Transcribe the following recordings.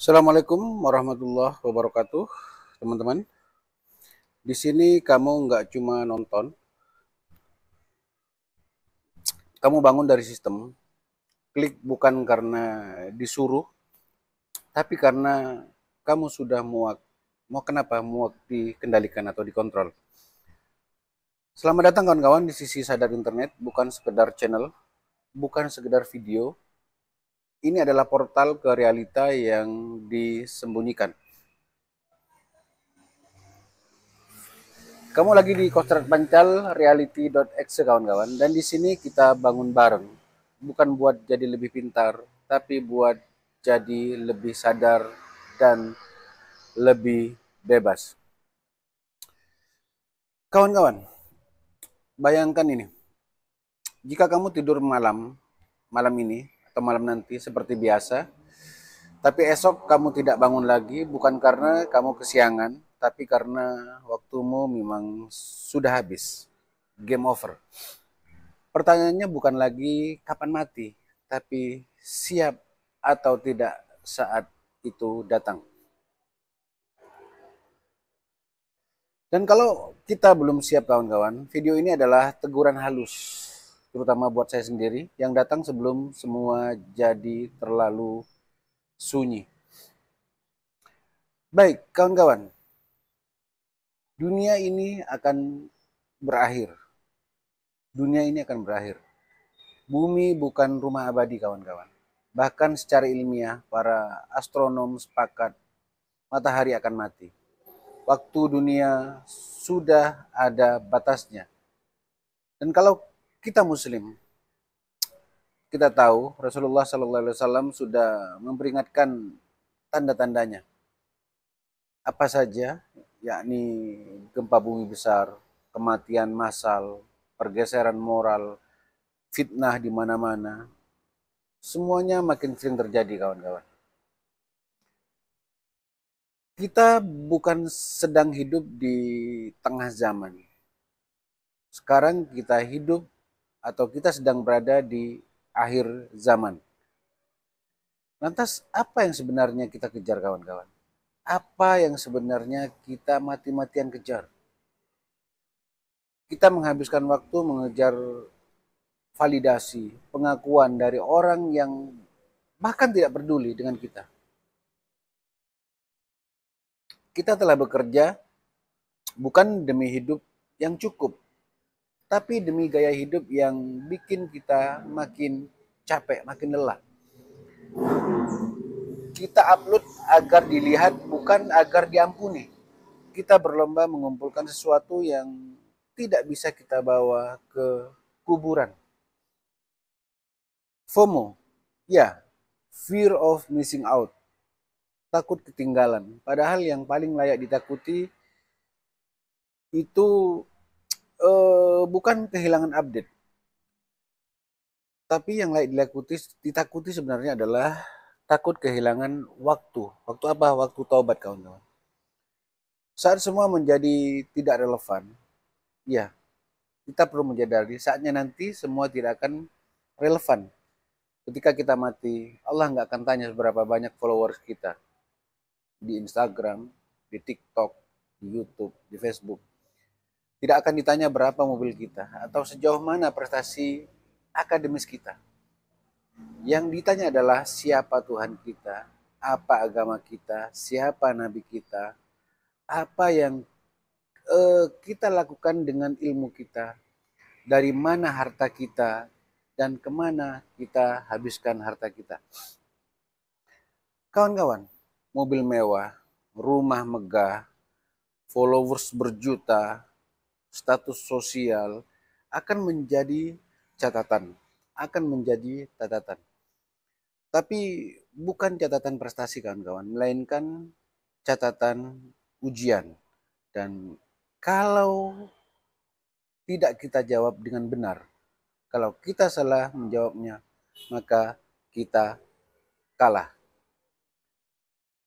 Assalamualaikum warahmatullahi wabarakatuh, teman-teman. Di sini kamu nggak cuma nonton, kamu bangun dari sistem. Klik bukan karena disuruh, tapi karena kamu sudah muak. Mau kenapa? Muak dikendalikan atau dikontrol. Selamat datang kawan-kawan di sisi sadar internet, bukan sekedar channel, bukan sekedar video. Ini adalah portal ke realita yang disembunyikan. Kamu lagi di Kostrad Pancal reality.exe kawan-kawan, dan di sini kita bangun bareng. Bukan buat jadi lebih pintar, tapi buat jadi lebih sadar dan lebih bebas. Kawan-kawan, bayangkan ini. Jika kamu tidur malam ini atau malam nanti seperti biasa, tapi esok kamu tidak bangun lagi bukan karena kamu kesiangan, tapi karena waktumu memang sudah habis. Game over. Pertanyaannya bukan lagi kapan mati, tapi siap atau tidak saat itu datang. Dan kalau kita belum siap kawan-kawan, video ini adalah teguran halus, terutama buat saya sendiri, yang datang sebelum semua jadi terlalu sunyi. Baik, kawan-kawan, dunia ini akan berakhir. Dunia ini akan berakhir. Bumi bukan rumah abadi, kawan-kawan. Bahkan secara ilmiah, para astronom sepakat matahari akan mati. Waktu dunia sudah ada batasnya. Dan kalau kita muslim, kita tahu Rasulullah SAW sudah memperingatkan tanda-tandanya. Apa saja? Yakni gempa bumi besar, kematian massal, pergeseran moral, fitnah di mana-mana. Semuanya makin sering terjadi, kawan-kawan. Kita bukan sedang hidup di tengah zaman. Sekarang kita hidup atau kita sedang berada di akhir zaman. Lantas apa yang sebenarnya kita kejar, kawan-kawan? Apa yang sebenarnya kita mati-matian kejar? Kita menghabiskan waktu mengejar validasi, pengakuan dari orang yang bahkan tidak peduli dengan kita. Kita telah bekerja bukan demi hidup yang cukup, tapi demi gaya hidup yang bikin kita makin capek, makin lelah. Kita upload agar dilihat, bukan agar diampuni. Kita berlomba mengumpulkan sesuatu yang tidak bisa kita bawa ke kuburan. FOMO, ya, fear of missing out, takut ketinggalan. Padahal yang paling layak ditakuti itu bukan kehilangan update, tapi yang layak ditakuti sebenarnya adalah takut kehilangan waktu. Waktu apa? Waktu taubat, kawan-kawan. Saat semua menjadi tidak relevan, ya, kita perlu menyadari saatnya nanti semua tidak akan relevan. Ketika kita mati, Allah nggak akan tanya seberapa banyak followers kita di Instagram, di TikTok, di YouTube, di Facebook. Tidak akan ditanya berapa mobil kita atau sejauh mana prestasi akademis kita. Yang ditanya adalah siapa Tuhan kita, apa agama kita, siapa nabi kita, apa yang kita lakukan dengan ilmu kita, dari mana harta kita, dan kemana kita habiskan harta kita. Kawan-kawan, mobil mewah, rumah megah, followers berjuta, status sosial akan menjadi catatan, akan menjadi catatan. Tapi bukan catatan prestasi, kawan-kawan, melainkan catatan ujian. Dan kalau tidak kita jawab dengan benar, kalau kita salah menjawabnya, maka kita kalah.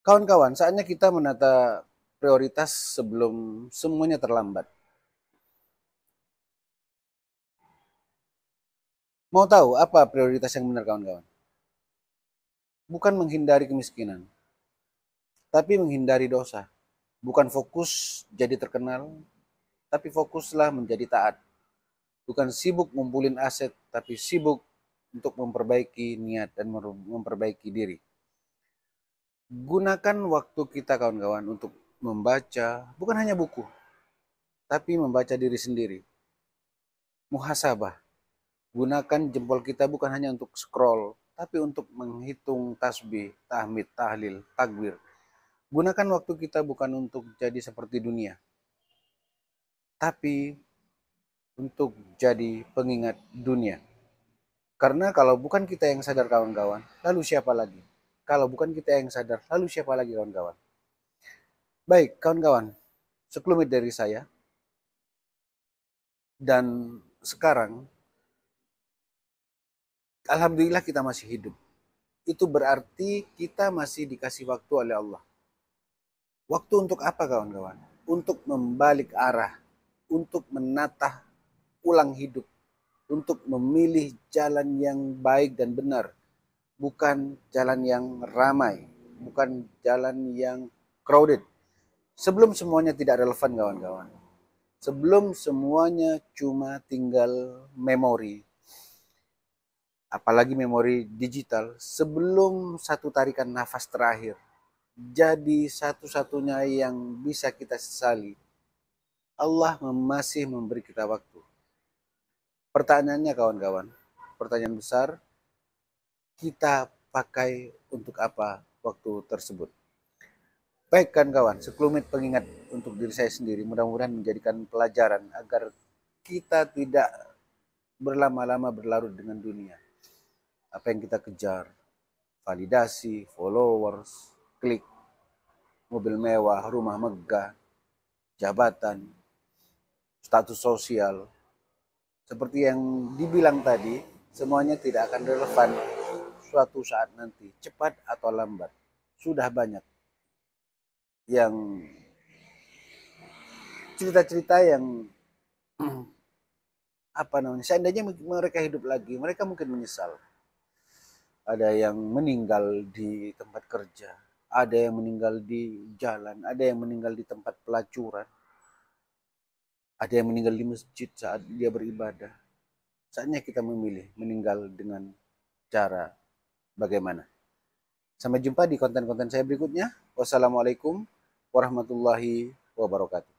Kawan-kawan, saatnya kita menata prioritas sebelum semuanya terlambat. Mau tahu apa prioritas yang benar, kawan-kawan? Bukan menghindari kemiskinan, tapi menghindari dosa. Bukan fokus jadi terkenal, tapi fokuslah menjadi taat. Bukan sibuk ngumpulin aset, tapi sibuk untuk memperbaiki niat dan memperbaiki diri. Gunakan waktu kita kawan-kawan untuk membaca, bukan hanya buku, tapi membaca diri sendiri. Muhasabah. Gunakan jempol kita bukan hanya untuk scroll, tapi untuk menghitung tasbih, tahmid, tahlil, takbir. Gunakan waktu kita bukan untuk jadi seperti dunia, tapi untuk jadi pengingat dunia. Karena kalau bukan kita yang sadar kawan-kawan, lalu siapa lagi? Kalau bukan kita yang sadar, lalu siapa lagi kawan-kawan? Baik kawan-kawan, sekelumit dari saya. Dan sekarang, alhamdulillah kita masih hidup. Itu berarti kita masih dikasih waktu oleh Allah. Waktu untuk apa kawan-kawan? Untuk membalik arah, untuk menatah ulang hidup, untuk memilih jalan yang baik dan benar, bukan jalan yang ramai, bukan jalan yang crowded. Sebelum semuanya tidak relevan kawan-kawan. Sebelum semuanya cuma tinggal memori, apalagi memori digital, sebelum satu tarikan nafas terakhir jadi satu-satunya yang bisa kita sesali, Allah masih memberi kita waktu. Pertanyaannya kawan-kawan, pertanyaan besar, kita pakai untuk apa waktu tersebut? Baik kan kawan, sekelumit pengingat untuk diri saya sendiri, mudah-mudahan menjadikan pelajaran agar kita tidak berlama-lama berlarut dengan dunia. Apa yang kita kejar, validasi, followers, klik, mobil mewah, rumah megah, jabatan, status sosial. Seperti yang dibilang tadi, semuanya tidak akan relevan suatu saat nanti, cepat atau lambat. Sudah banyak yang cerita-cerita yang apa namanya, seandainya mereka hidup lagi, mereka mungkin menyesal. Ada yang meninggal di tempat kerja, ada yang meninggal di jalan, ada yang meninggal di tempat pelacuran, ada yang meninggal di masjid saat dia beribadah. Saatnya kita memilih meninggal dengan cara bagaimana. Sampai jumpa di konten-konten saya berikutnya. Wassalamualaikum warahmatullahi wabarakatuh.